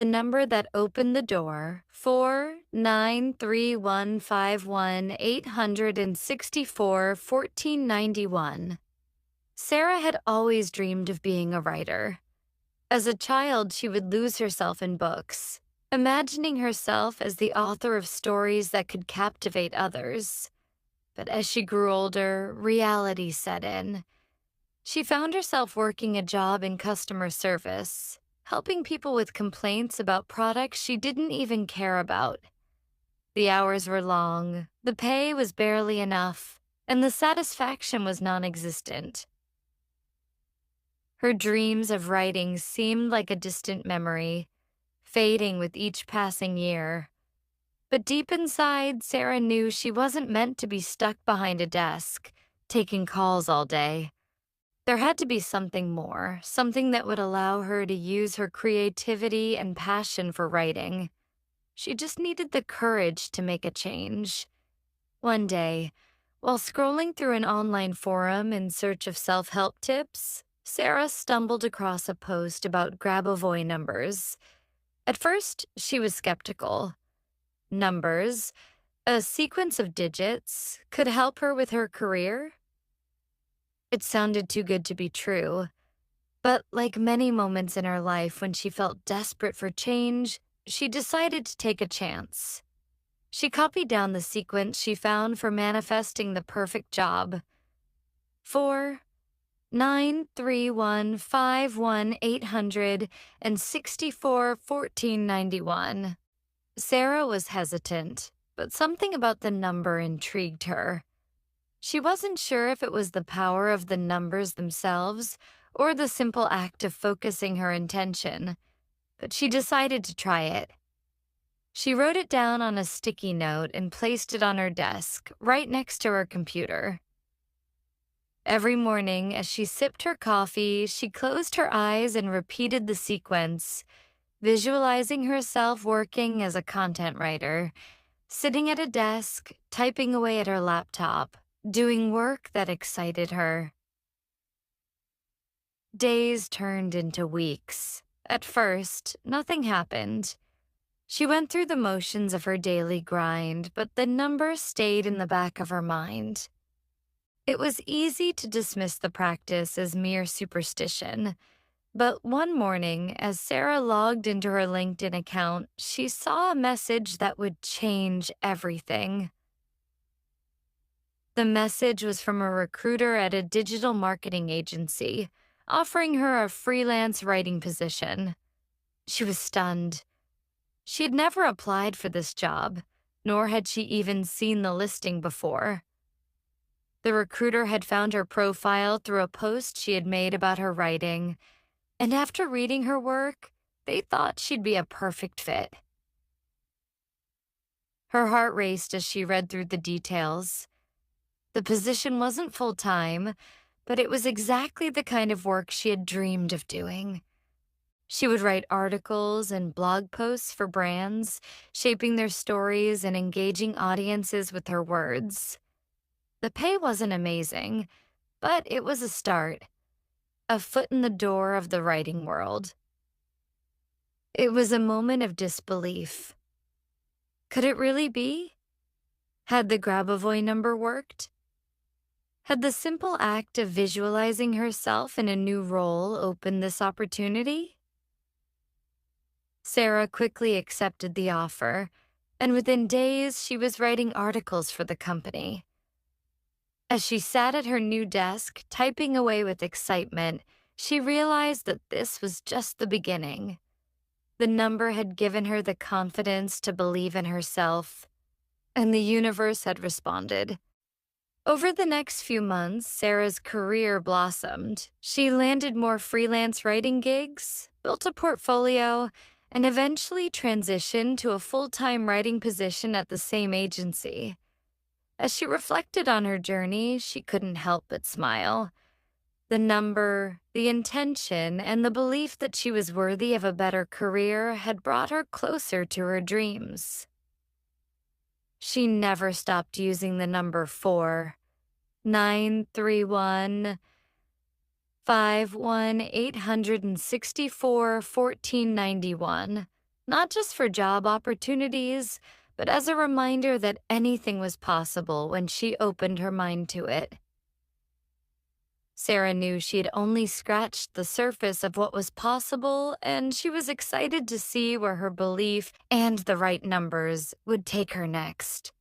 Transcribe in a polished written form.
The number that opened the door, 4931518641491. Sarah had always dreamed of being a writer. As a child, she would lose herself in books, imagining herself as the author of stories that could captivate others. But as she grew older, reality set in. She found herself working a job in customer service, helping people with complaints about products she didn't even care about. The hours were long, the pay was barely enough, and the satisfaction was non-existent. Her dreams of writing seemed like a distant memory, fading with each passing year. But deep inside, Sarah knew she wasn't meant to be stuck behind a desk, taking calls all day. There had to be something more, something that would allow her to use her creativity and passion for writing. She just needed the courage to make a change. One day, while scrolling through an online forum in search of self-help tips, Sarah stumbled across a post about Grabovoi numbers. At first, she was skeptical. Numbers, a sequence of digits, could help her with her career? It sounded too good to be true. But like many moments in her life when she felt desperate for change, she decided to take a chance. She copied down the sequence she found for manifesting the perfect job. 4931518641491. Sarah was hesitant, but something about the number intrigued her. She wasn't sure if it was the power of the numbers themselves or the simple act of focusing her intention, but she decided to try it. She wrote it down on a sticky note and placed it on her desk, right next to her computer. Every morning, as she sipped her coffee, she closed her eyes and repeated the sequence, visualizing herself working as a content writer, sitting at a desk, typing away at her laptop, doing work that excited her. Days turned into weeks. At first, nothing happened. She went through the motions of her daily grind, but the number stayed in the back of her mind. It was easy to dismiss the practice as mere superstition, but one morning, as Sarah logged into her LinkedIn account, she saw a message that would change everything. The message was from a recruiter at a digital marketing agency, offering her a freelance writing position. She was stunned. She had never applied for this job, nor had she even seen the listing before. The recruiter had found her profile through a post she had made about her writing, and after reading her work, they thought she'd be a perfect fit. Her heart raced as she read through the details. The position wasn't full-time, but it was exactly the kind of work she had dreamed of doing. She would write articles and blog posts for brands, shaping their stories and engaging audiences with her words. The pay wasn't amazing, but it was a start, a foot in the door of the writing world. It was a moment of disbelief. Could it really be? Had the Grabovoi number worked? Had the simple act of visualizing herself in a new role opened this opportunity? Sarah quickly accepted the offer, and within days she was writing articles for the company. As she sat at her new desk, typing away with excitement, she realized that this was just the beginning. The number had given her the confidence to believe in herself, and the universe had responded. Over the next few months, Sarah's career blossomed. She landed more freelance writing gigs, built a portfolio, and eventually transitioned to a full-time writing position at the same agency. As she reflected on her journey, she couldn't help but smile. The number, the intention, and the belief that she was worthy of a better career had brought her closer to her dreams. She never stopped using the number 4931518641491. not just for job opportunities, but as a reminder that anything was possible when she opened her mind to it. Sarah knew she had only scratched the surface of what was possible, and she was excited to see where her belief and the right numbers would take her next.